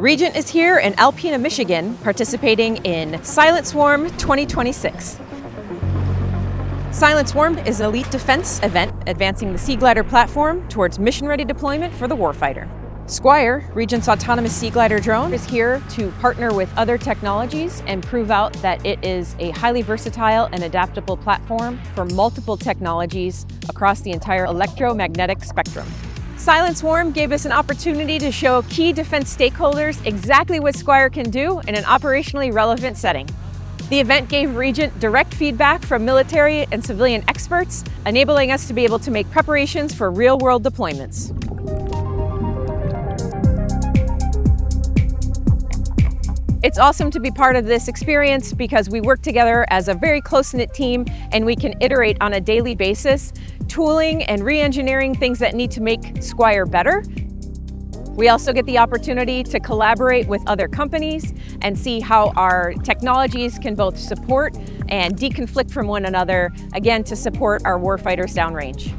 REGENT is here in Alpena, Michigan, participating in Silent Swarm 2026. Silent Swarm is an elite defense event advancing the Sea Glider platform towards mission-ready deployment for the warfighter. Squire, REGENT's autonomous Sea Glider drone, is here to partner with other technologies and prove out that it is a highly versatile and adaptable platform for multiple technologies across the entire electromagnetic spectrum. Silent Swarm gave us an opportunity to show key defense stakeholders exactly what Squire can do in an operationally relevant setting. The event gave REGENT direct feedback from military and civilian experts, enabling us to be able to make preparations for real-world deployments. It's awesome to be part of this experience because we work together as a very close-knit team and we can iterate on a daily basis, tooling and re-engineering things that need to make Squire better. We also get the opportunity to collaborate with other companies and see how our technologies can both support and deconflict from one another, again, to support our warfighters downrange.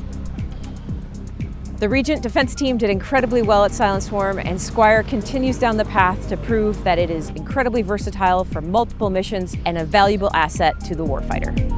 The REGENT defense team did incredibly well at Silent Swarm, and Squire continues down the path to prove that it is incredibly versatile for multiple missions and a valuable asset to the warfighter.